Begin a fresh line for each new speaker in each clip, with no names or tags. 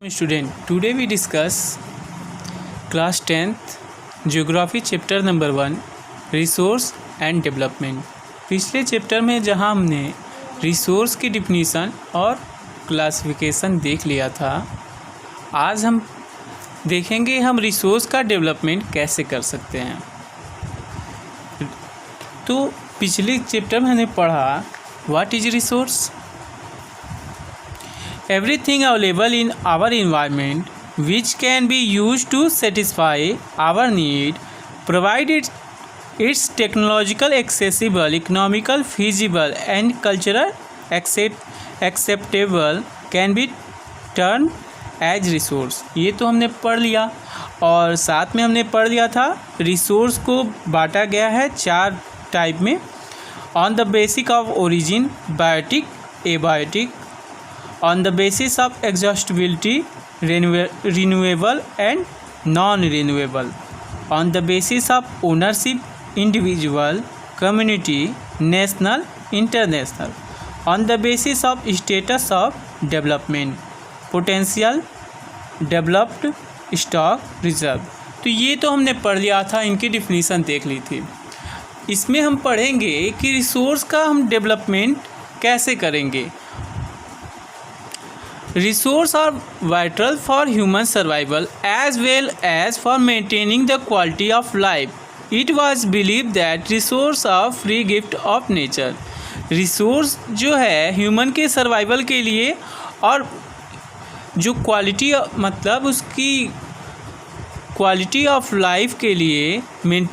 Student, today we discuss class 10th geography chapter number 1 resource and development। पिछले chapter में जहां हमने resource की डिफिनीसन और क्लासिफिकेशन देख लिया था, आज हम देखेंगे हम रिसोर्स का डेवलपमेंट कैसे कर सकते हैं। तो पिछले चैप्टर में हमने पढ़ा what is resource. Everything available in our environment which can be used to satisfy our need, provided it's technological accessible, economical feasible and cultural acceptable, can be termed as resource। ये तो हमने पढ़ लिया और साथ में हमने पढ़ लिया था रिसोर्स को बांटा गया है 4 टाइप में। On the basic of origin, biotic, abiotic, on the basis of exhaustibility, renewable and non-renewable, on the basis of ownership, individual, community, national, international, on the basis of status of development, potential, developed, stock, reserve। तो ये तो हमने पढ़ लिया था, इनकी definition देख ली थी। इसमें हम पढ़ेंगे कि रिसोर्स का हम डेवलपमेंट कैसे करेंगे। Resources are vital for human survival as well as for maintaining the quality of life. It was believed that resources are free gift of nature। Resource जो है ह्यूमन के सर्वाइवल के लिए और जो क्वालिटी मतलब उसकी क्वालिटी ऑफ लाइफ के लिए,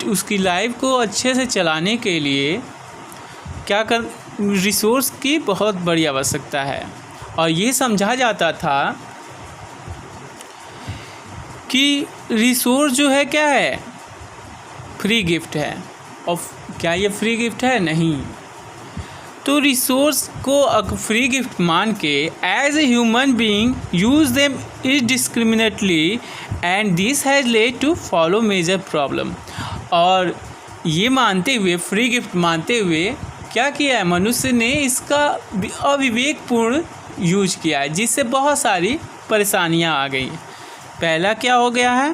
उसकी लाइफ को अच्छे से चलाने के लिए रिसोर्स की बहुत बड़ी आवश्यकता है। और ये समझा जाता था कि रिसोर्स जो है क्या है, फ्री गिफ्ट है। और क्या ये फ्री गिफ्ट है? नहीं। तो रिसोर्स को फ्री गिफ्ट मान के as a human being use them indiscriminately and this has led to follow major problem. और ये मानते हुए, फ्री गिफ्ट मानते हुए क्या किया है, मनुष्य ने इसका अविवेकपूर्ण यूज किया है, जिससे बहुत सारी परेशानियां आ गई। पहला क्या हो गया है,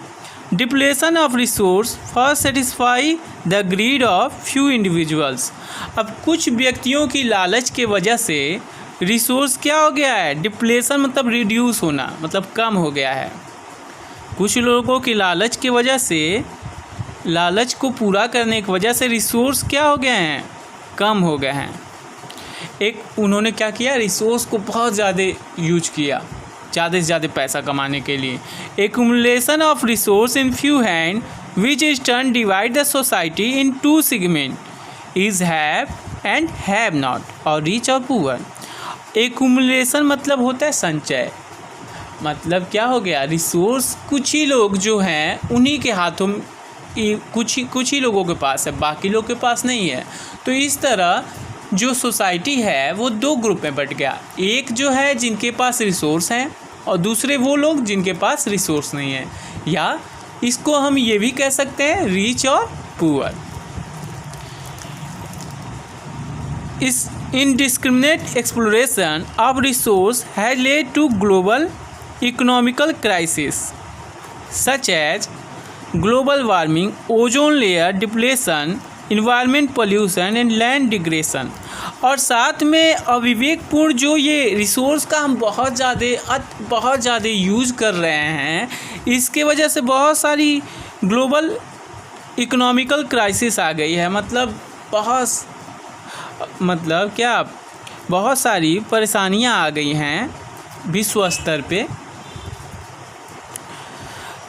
depletion of resource for satisfy the greed of few individuals. अब कुछ व्यक्तियों की लालच के वजह से रिसोर्स क्या हो गया है, डिप्लेशन मतलब रिड्यूस होना, मतलब कम हो गया है। कुछ लोगों की लालच की वजह से, लालच को पूरा करने की वजह से रिसोर्स क्या हो गए हैं, कम हो गए हैं। उन्होंने क्या किया, रिसोर्स को बहुत ज़्यादा यूज किया, ज़्यादा से ज़्यादा पैसा कमाने के लिए। Accumulation of resource in few hand which is turn divide the society in 2 segment, is have and have not, और रिच और पुअर। एक्यूमुलेशन मतलब होता है संचय। मतलब क्या हो गया, रिसोर्स कुछ ही लोग जो हैं उन्हीं के हाथों में, कुछ ही लोगों के पास है, बाकी लोग के पास नहीं है। तो इस तरह जो सोसाइटी है वो 2 ग्रुप में बट गया। एक जो है जिनके पास रिसोर्स हैं और दूसरे वो लोग जिनके पास रिसोर्स नहीं है, या इसको हम ये भी कह सकते हैं रिच और पुअर। इस indiscriminate exploration of resource has led to global economical crisis such as global warming, ozone layer depletion, environment pollution and land degradation. और साथ में अविवेकपूर्ण जो ये रिसोर्स का हम बहुत ज़्यादा यूज़ कर रहे हैं, इसके वजह से बहुत सारी ग्लोबल इकोनॉमिकल क्राइसिस आ गई है। बहुत सारी परेशानियां आ गई हैं विश्व स्तर पे।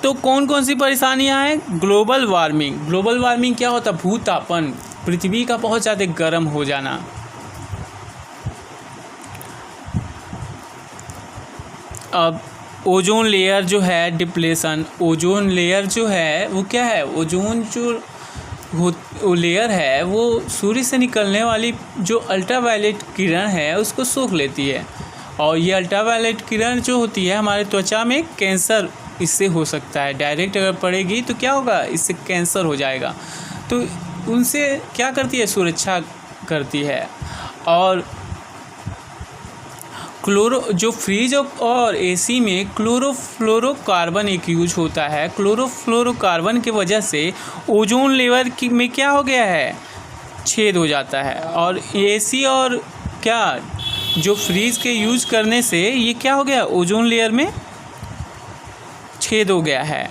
तो कौन कौन सी परेशानियां हैं? ग्लोबल वार्मिंग क्या होता है, भूतापन, पृथ्वी का बहुत ज़्यादा गर्म हो जाना। अब ओजोन लेयर जो है डिप्लेशन, ओजोन लेयर जो है वो क्या है, ओजोन जो लेयर है वो सूर्य से निकलने वाली जो अल्ट्रावायलेट किरण है उसको सोख लेती है। और ये अल्ट्रावायलेट किरण जो होती है हमारे त्वचा में कैंसर इससे हो सकता है। डायरेक्ट अगर पड़ेगी तो क्या होगा, इससे कैंसर हो जाएगा। तो उनसे क्या करती है, सुरक्षा करती है। और जो फ्रिज और एसी में क्लोरोफ्लोरोकार्बन एक यूज होता है। क्लोरोफ्लोरोकार्बन की वजह से ओजोन लेयर में क्या हो गया है, छेद हो जाता है। और एसी और क्या जो फ्रीज के यूज करने से ये क्या हो गया, ओजोन लेयर में छेद हो गया है।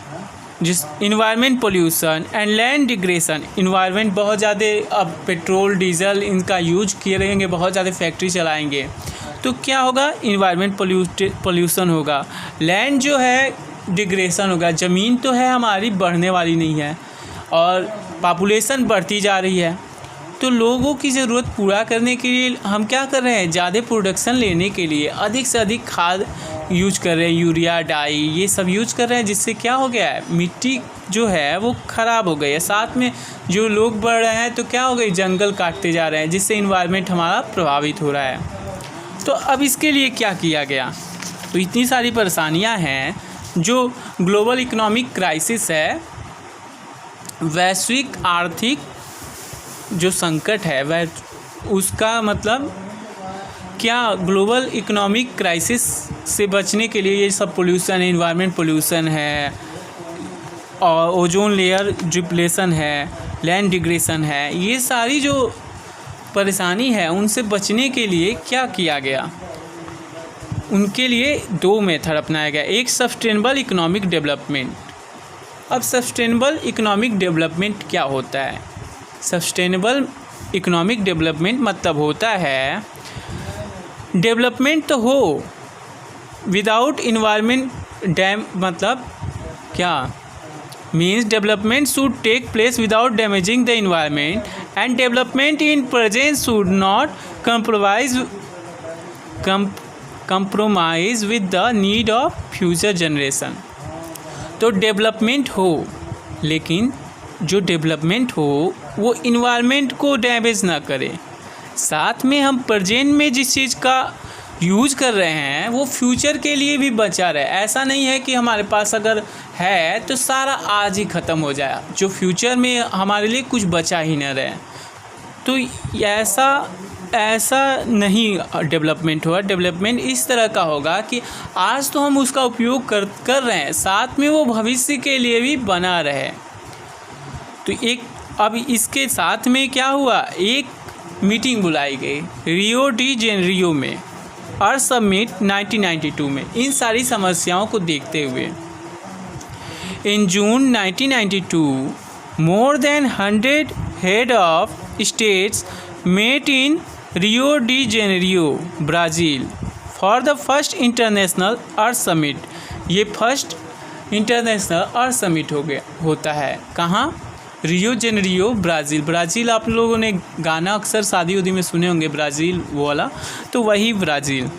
जिस environment pollution and land digression, environment बहुत ज़्यादा अब पेट्रोल डीजल इनका यूज किए रहेंगे, बहुत ज़्यादा फैक्ट्री चलाएंगे तो क्या होगा, इन्वायरमेंट पोल्यूशन होगा। लैंड जो है डिग्रेशन होगा, ज़मीन तो है हमारी बढ़ने वाली नहीं है और पॉपुलेशन बढ़ती जा रही है। तो लोगों की ज़रूरत पूरा करने के लिए हम क्या कर रहे हैं, ज़्यादा प्रोडक्शन लेने के लिए अधिक से अधिक खाद यूज कर रहे हैं, यूरिया डाई ये सब यूज कर रहे हैं, जिससे क्या हो गया है, मिट्टी जो है वो ख़राब हो गई है। साथ में जो लोग बढ़ रहे हैं तो क्या हो गई, जंगल काटते जा रहे हैं, जिससे इन्वायरमेंट हमारा प्रभावित हो रहा है। तो अब इसके लिए क्या किया गया, तो इतनी सारी परेशानियां हैं। जो ग्लोबल इकोनॉमिक क्राइसिस है, वैश्विक आर्थिक जो संकट है वह उसका मतलब क्या, ग्लोबल इकोनॉमिक क्राइसिस से बचने के लिए ये सब पोल्यूशन, इन्वायरमेंट पोल्यूशन है और ओजोन लेयर डिप्लेशन है, लैंड डिग्रेशन है, ये सारी जो परेशानी है उनसे बचने के लिए क्या किया गया, उनके लिए दो मेथड अपनाया गया। एक सस्टेनेबल इकोनॉमिक डेवलपमेंट। अब सस्टेनेबल इकोनॉमिक डेवलपमेंट क्या होता है, सस्टेनेबल इकोनॉमिक डेवलपमेंट मतलब होता है डेवलपमेंट तो हो विदाउट इन्वायरमेंट डैम, मतलब क्या means development should take place without damaging the environment and development in presence should not compromise with the need of future generation। तो डेवलपमेंट हो, लेकिन जो डेवलपमेंट हो वो इन्वायरमेंट को डैमेज ना करे, साथ में हम प्रेजेंट में जिस चीज़ का यूज कर रहे हैं वो फ्यूचर के लिए भी बचा रहे। ऐसा नहीं है कि हमारे पास अगर है तो सारा आज ही ख़त्म हो जाए, जो फ्यूचर में हमारे लिए कुछ बचा ही न रहे। तो ऐसा नहीं डेवलपमेंट होगा। डेवलपमेंट इस तरह का होगा कि आज तो हम उसका उपयोग कर रहे हैं, साथ में वो भविष्य के लिए भी बना रहे। तो एक अब इसके साथ में क्या हुआ, एक मीटिंग बुलाई गई रियो डी जेनेरियो में, अर्थ समिट 1992 में। इन सारी समस्याओं को देखते हुए in June 1992 more than 100 head of states met in Rio de Janeiro Brazil for the first international earth summit. ये फर्स्ट इंटरनेशनल अर्थ समिट होता है कहाँ, रियो जेनेरियो ब्राज़ील। ब्राज़ील आप लोगों ने गाना अक्सर शादी उदी में सुने होंगे, ब्राज़ील वो वाला, तो वही ब्राज़ील।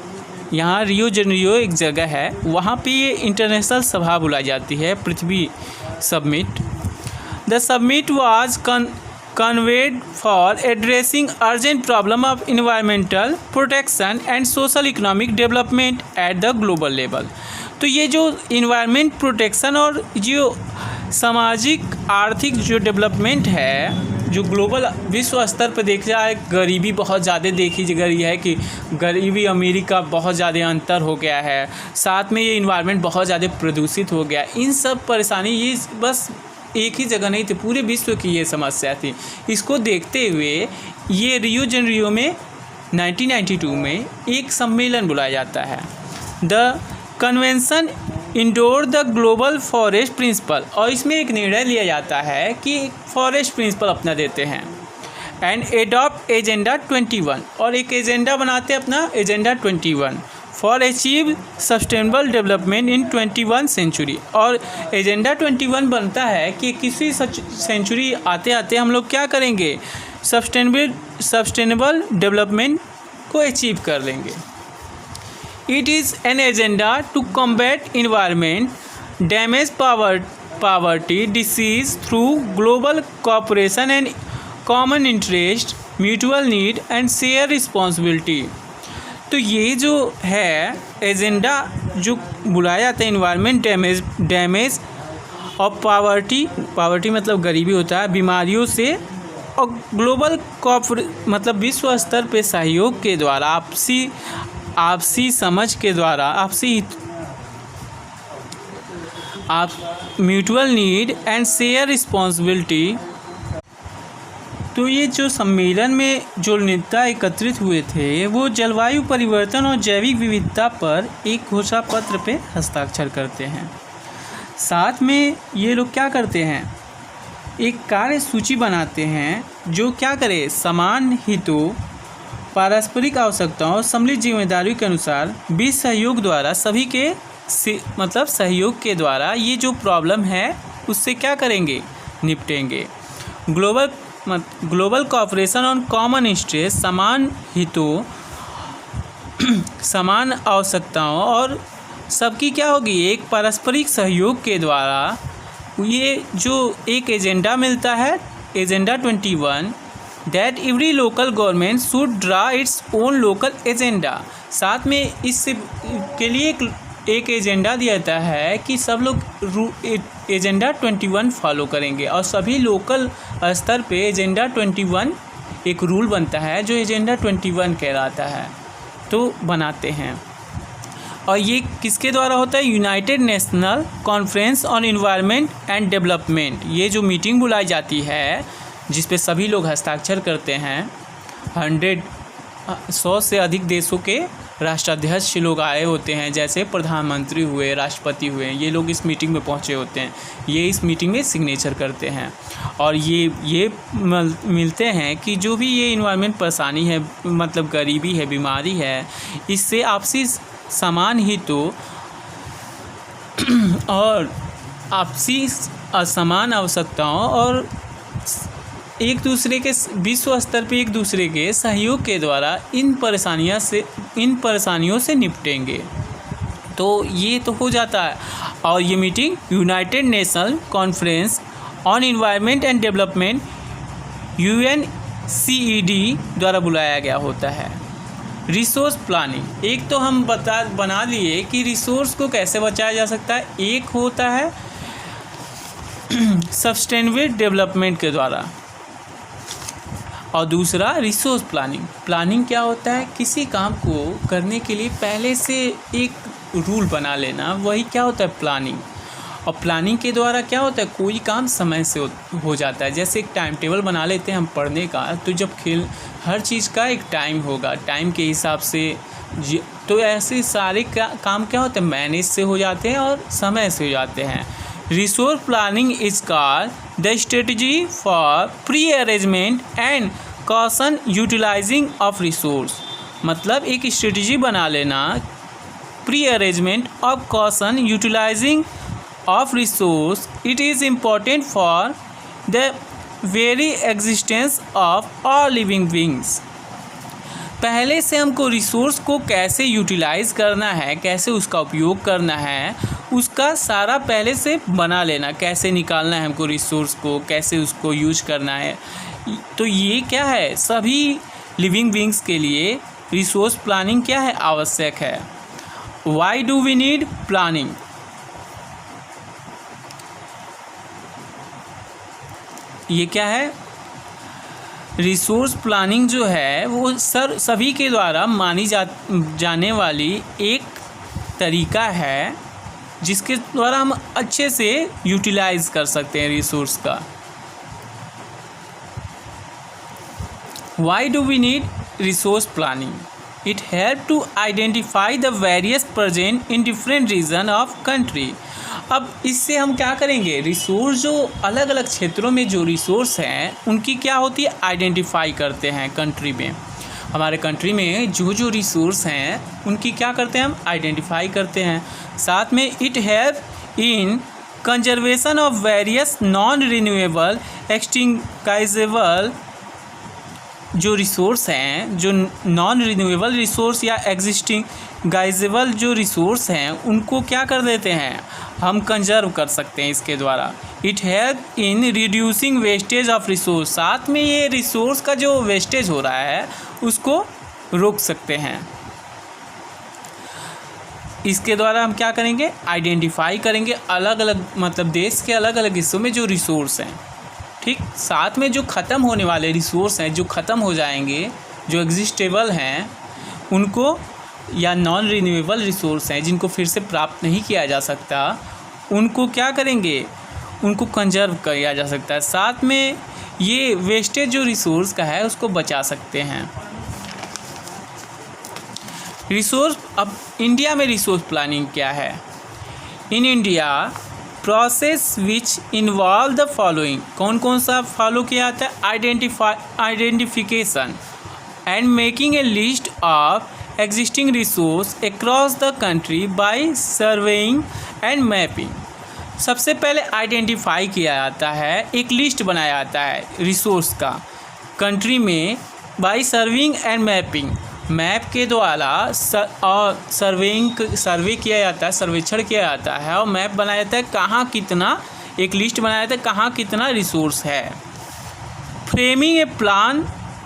यहाँ रियो जेनेरियो एक जगह है, वहाँ पे ये इंटरनेशनल सभा बुलाई जाती है, पृथ्वी summit. The summit was convened for addressing urgent problem of environmental protection and social economic development at the global level। तो ये जो इन्वायरमेंट प्रोटेक्शन और जो सामाजिक आर्थिक जो डेवलपमेंट है, जो ग्लोबल विश्व स्तर पर देखा जाए, गरीबी बहुत ज़्यादा देखी गई है कि गरीबी अमीरी का बहुत ज़्यादा अंतर हो गया है, साथ में ये इन्वायरमेंट बहुत ज़्यादा प्रदूषित हो गया। इन सब परेशानी ये बस एक ही जगह नहीं थी, पूरे विश्व की ये समस्या थी। इसको देखते हुए ये रियो जेनेरियो में 1992 में एक सम्मेलन बुलाया जाता है, the convention indoor the global forest principle. और इसमें एक निर्णय लिया जाता है कि फॉरेस्ट प्रिंसिपल अपना देते हैं एंड एडॉप्ट एजेंडा 21, और एक एजेंडा बनाते हैं अपना agenda 21 for achieve sustainable development in 21 century. और एजेंडा 21 बनता है कि किसी सेंचुरी आते आते हम लोग क्या करेंगे, सस्टेनेबल डेवलपमेंट को अचीव कर लेंगे। It is an agenda to combat environment damage, poverty, disease through global cooperation and common interest, mutual need and share responsibility. तो ये जो है एजेंडा जो बुलाया जाता है, इन्वायरमेंट डैमेज और पावर्टी मतलब गरीबी होता है, बीमारियों से, और ग्लोबल मतलब विश्व स्तर पे सहयोग के द्वारा आपसी आपसी समझ के द्वारा आप mutual need and share responsibility. तो ये जो सम्मेलन में जो नेता एकत्रित हुए थे वो जलवायु परिवर्तन और जैविक विविधता पर एक घोषणा पत्र पे हस्ताक्षर करते हैं। साथ में ये लोग क्या करते हैं, एक कार्य सूची बनाते हैं जो क्या करे, समान हितों, पारस्परिक आवश्यकताओं और सम्मिलित जिम्मेदारियों के अनुसार बीच सहयोग द्वारा सभी के सहयोग के द्वारा ये जो प्रॉब्लम है उससे क्या करेंगे, निपटेंगे। Global cooperation on common interest, समान हितों, समान आवश्यकताओं और सबकी क्या होगी, एक पारस्परिक सहयोग के द्वारा ये जो एक एजेंडा मिलता है, agenda 21, that every local government should draw its own local agenda. साथ में इस के लिए एक एजेंडा दिया जाता है कि सब लोग एजेंडा 21 फॉलो करेंगे और सभी लोकल स्तर पे एजेंडा 21 एक रूल बनता है जो एजेंडा 21 कहलाता है, तो बनाते हैं। और ये किसके द्वारा होता है, United national conference on environment and development. ये जो मीटिंग बुलाई जाती है जिस पे सभी लोग हस्ताक्षर करते हैं, 100 से अधिक देशों के राष्ट्राध्यक्ष लोग आए होते हैं, जैसे प्रधानमंत्री हुए, राष्ट्रपति हुए, ये लोग इस मीटिंग में पहुंचे होते हैं। ये इस मीटिंग में सिग्नेचर करते हैं और ये मिलते हैं कि जो भी ये इन्वायरमेंट परेशानी है, मतलब गरीबी है, बीमारी है, इससे आपसी समान हितों और आपसी समान आवश्यकताओं और एक दूसरे के विश्व स्तर पे एक दूसरे के सहयोग के द्वारा इन परेशानियों से निपटेंगे। तो ये तो हो जाता है। और ये meeting United national conference on environment and development UNCED द्वारा बुलाया गया होता है। रिसोर्स प्लानिंग, एक तो हम बना लिए कि रिसोर्स को कैसे बचाया जा सकता है। एक होता है सस्टेनेबल डेवलपमेंट के द्वारा और दूसरा रिसोर्स प्लानिंग। प्लानिंग क्या होता है, किसी काम को करने के लिए पहले से एक रूल बना लेना, वही क्या होता है प्लानिंग। और प्लानिंग के द्वारा क्या होता है, कोई काम समय से हो जाता है। जैसे एक टाइम टेबल बना लेते हैं हम पढ़ने का, तो जब हर चीज़ का एक टाइम होगा, टाइम के हिसाब से तो ऐसे सारे काम क्या होते हैं, मैनेज से हो जाते हैं और समय से हो जाते हैं। Resource planning is called the strategy for pre arrangement and caution utilizing of resource. मतलब एक स्ट्रेटजी बना लेना, pre arrangement of caution utilizing of resource. It is important for the very existence of all living beings. पहले से हमको resource को कैसे utilise करना है, कैसे उसका उपयोग करना है, उसका सारा पहले से बना लेना, कैसे निकालना है हमको रिसोर्स को, कैसे उसको यूज करना है। तो ये क्या है, सभी लिविंग बींग्स के लिए रिसोर्स प्लानिंग क्या है, आवश्यक है। Why do we need planning? ये क्या है, रिसोर्स प्लानिंग जो है वो सभी के द्वारा मानी जाने वाली एक तरीका है जिसके द्वारा हम अच्छे से यूटिलाइज कर सकते हैं रिसोर्स का। Why do we need resource planning? It help to identify the various present in different region of country. अब इससे हम क्या करेंगे, रिसोर्स जो अलग अलग क्षेत्रों में जो रिसोर्स हैं उनकी क्या होती है, आइडेंटिफाई करते हैं। कंट्री में, हमारे कंट्री में जो जो रिसोर्स हैं उनकी क्या करते हैं, हम आइडेंटिफाई करते हैं। साथ में it help in conservation of various non renewable extinguishable जो रिसोर्स हैं, जो नॉन रिन्यूएबल रिसोर्स या एक्सटिंग्विशेबल जो रिसोर्स हैं उनको क्या कर देते हैं, हम कंजर्व कर सकते हैं इसके द्वारा। It help in reducing wastage of resource. साथ में ये रिसोर्स का जो वेस्टेज हो रहा है उसको रोक सकते हैं। इसके द्वारा हम क्या करेंगे, आइडेंटिफाई करेंगे अलग अलग, मतलब देश के अलग अलग हिस्सों में जो रिसोर्स हैं, ठीक। साथ में जो ख़त्म होने वाले रिसोर्स हैं, जो ख़त्म हो जाएंगे, जो एग्जिस्टेबल हैं, उनको या नॉन रिन्यूएबल रिसोर्स हैं जिनको फिर से प्राप्त नहीं किया जा सकता, उनको क्या करेंगे, उनको कंजर्व किया जा सकता है। साथ में ये वेस्टेज जो रिसोर्स का है उसको बचा सकते हैं। रिसोर्स, अब इंडिया में रिसोर्स प्लानिंग क्या है? In India process which involve the following, कौन कौन सा फॉलो किया जाता है? Identification and making a list of existing resource across the country bye surveying and mapping. सबसे पहले आइडेंटिफाई किया जाता है, एक लिस्ट बनाया जाता है रिसोर्स का कंट्री में by serving and mapping, map के द्वारा और सर्वे किया जाता है, सर्वेक्षण किया जाता है और मैप बनाया जाता है कहाँ कितना, एक लिस्ट बनाया जाता है कहाँ कितना रिसोर्स है। Framing a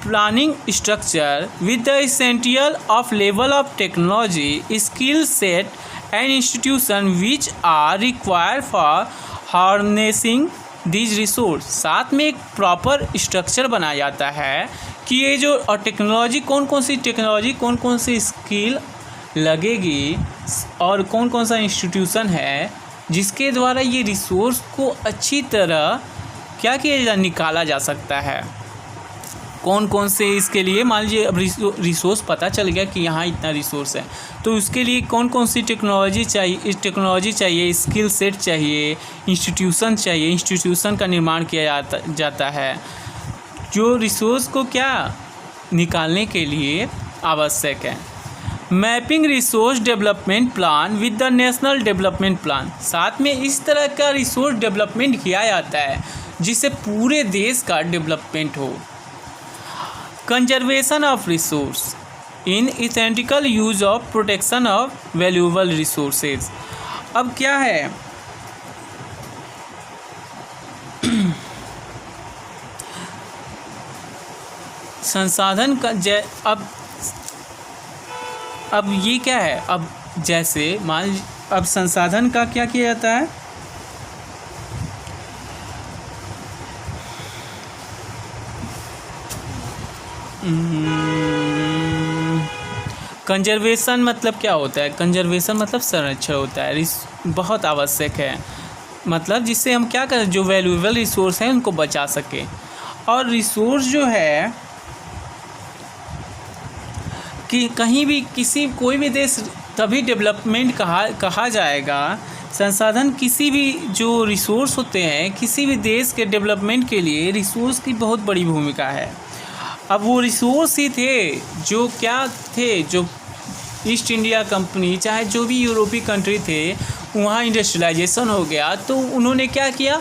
planning structure with the essential of level of technology, skill set and institution which are required for harnessing these resource. साथ में एक प्रॉपर स्ट्रक्चर बनाया जाता है कि ये जो और टेक्नोलॉजी, कौन कौन सी टेक्नोलॉजी, कौन कौन सी स्किल लगेगी और कौन कौन सा इंस्टीट्यूशन है जिसके द्वारा ये रिसोर्स को अच्छी तरह क्या किया जा निकाला जा सकता है। कौन कौन से इसके लिए, मान लीजिए अब रिसोर्स पता चल गया कि यहाँ इतना रिसोर्स है, तो उसके लिए कौन कौन सी टेक्नोलॉजी चाहिए, स्किल सेट चाहिए, इंस्टीट्यूशन चाहिए, इंस्टीट्यूशन का निर्माण किया जाता है जो रिसोर्स को क्या निकालने के लिए आवश्यक है। Mapping resource development plan with the national development plan, साथ में इस तरह का रिसोर्स डेवलपमेंट किया जाता है जिससे पूरे देश का डेवलपमेंट हो। Conservation of resource in ethical use of protection of valuable resources. अब क्या है, संसाधन का अब ये क्या है, अब जैसे मान अब संसाधन का क्या किया जाता है, कंजर्वेशन मतलब क्या होता है? कंजर्वेशन मतलब संरक्षण होता है, बहुत आवश्यक है, मतलब जिससे हम क्या करें, जो वैल्यूएबल रिसोर्स हैं उनको बचा सके। और रिसोर्स जो है कि कहीं भी कोई भी देश तभी डेवलपमेंट कहा जाएगा, संसाधन किसी भी जो रिसोर्स होते हैं किसी भी देश के डेवलपमेंट के लिए रिसोर्स की बहुत बड़ी भूमिका है। अब वो रिसोर्स ही थे जो क्या थे, जो ईस्ट इंडिया कंपनी चाहे जो भी यूरोपीय कंट्री थे वहाँ इंडस्ट्रियलाइजेशन हो गया तो उन्होंने क्या किया,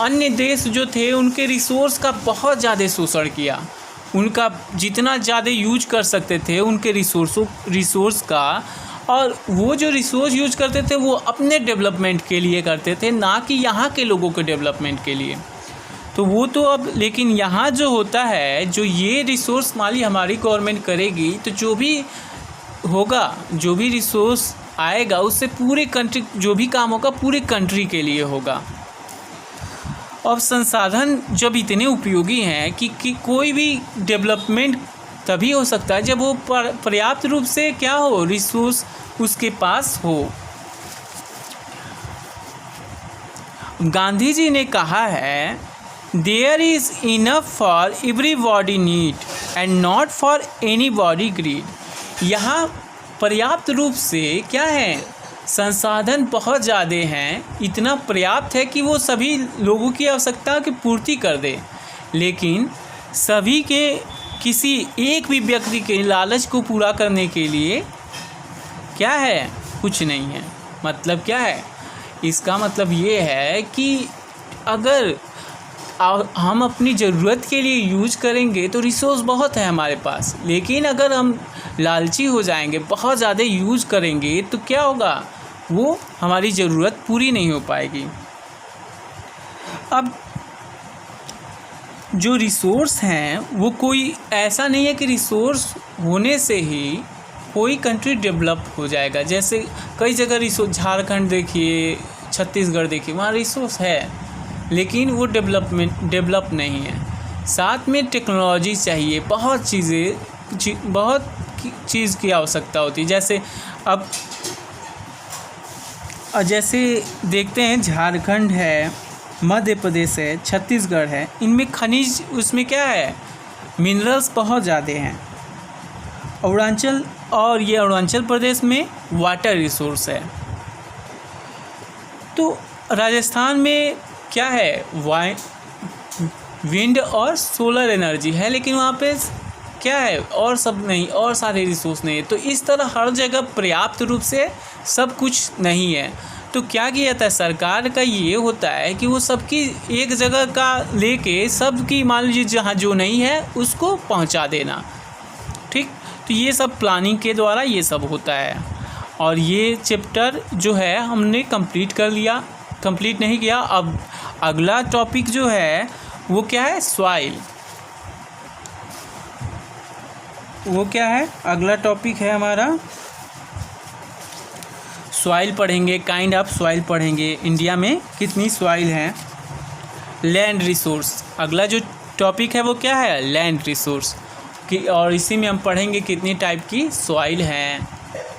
अन्य देश जो थे उनके रिसोर्स का बहुत ज़्यादा शोषण किया, उनका जितना ज़्यादा यूज कर सकते थे उनके रिसोर्स का, और वो जो रिसोर्स यूज करते थे वो अपने डेवलपमेंट के लिए करते थे, ना कि यहाँ के लोगों के डेवलपमेंट के लिए। तो वो तो अब, लेकिन यहाँ जो होता है, जो ये रिसोर्स माली हमारी गवर्नमेंट करेगी तो जो भी होगा, जो भी रिसोर्स आएगा उससे पूरे कंट्री, जो भी काम होगा पूरे कंट्री के लिए होगा। अब संसाधन जब इतने उपयोगी हैं कि कोई भी डेवलपमेंट तभी हो सकता है जब वो पर्याप्त रूप से क्या हो, रिसोर्स उसके पास हो। गांधी जी ने कहा है, there is enough for everybody need and not for anybody greed. यहाँ पर्याप्त रूप से क्या है, संसाधन बहुत ज़्यादा हैं, इतना पर्याप्त है कि वो सभी लोगों की आवश्यकता की पूर्ति कर दे, लेकिन सभी के किसी एक भी व्यक्ति के लालच को पूरा करने के लिए क्या है, कुछ नहीं है। मतलब क्या है, इसका मतलब ये है कि अगर हम अपनी ज़रूरत के लिए यूज करेंगे तो रिसोर्स बहुत है हमारे पास, लेकिन अगर हम लालची हो जाएंगे, बहुत ज़्यादा यूज करेंगे तो क्या होगा, वो हमारी ज़रूरत पूरी नहीं हो पाएगी। अब जो रिसोर्स हैं वो कोई ऐसा नहीं है कि रिसोर्स होने से ही कोई कंट्री डेवलप हो जाएगा। जैसे कई जगह रिसोर्स, झारखंड देखिए, छत्तीसगढ़ देखिए, वहाँ रिसोर्स है लेकिन वो डेवलप नहीं है। साथ में टेक्नोलॉजी चाहिए, बहुत चीज़ें, बहुत चीज़ की आवश्यकता होती है। जैसे अब जैसे देखते हैं झारखंड है, मध्य प्रदेश है, छत्तीसगढ़ है, इनमें खनिज उसमें क्या है, मिनरल्स बहुत ज़्यादा हैं। अरुणाचल प्रदेश में वाटर रिसोर्स है। तो राजस्थान में क्या है, विंड और सोलर एनर्जी है, लेकिन वहाँ पे क्या है, और सब नहीं, और सारे रिसोर्स नहीं है। तो इस तरह हर जगह पर्याप्त रूप से सब कुछ नहीं है। तो क्या किया जाता है, सरकार का ये होता है कि वो सबकी एक जगह का लेके सबकी, मान लीजिए जहाँ जो नहीं है उसको पहुँचा देना, ठीक। तो ये सब प्लानिंग के द्वारा ये सब होता है। और ये चैप्टर जो है हमने कंप्लीट कर लिया, कंप्लीट नहीं किया। अब अगला टॉपिक जो है वो क्या है, सॉइल। वो क्या है, अगला टॉपिक है हमारा सॉइल पढ़ेंगे, काइंड ऑफ सॉइल पढ़ेंगे, इंडिया में कितनी सॉइल हैं। लैंड रिसोर्स, अगला जो टॉपिक है वो क्या है, लैंड रिसोर्स की। और इसी में हम पढ़ेंगे कितनी टाइप की सॉइल हैं,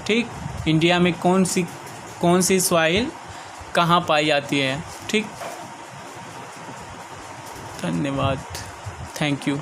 ठीक। इंडिया में कौन सी सॉइल कहाँ पाई जाती है, ठीक। धन्यवाद, थैंक यू।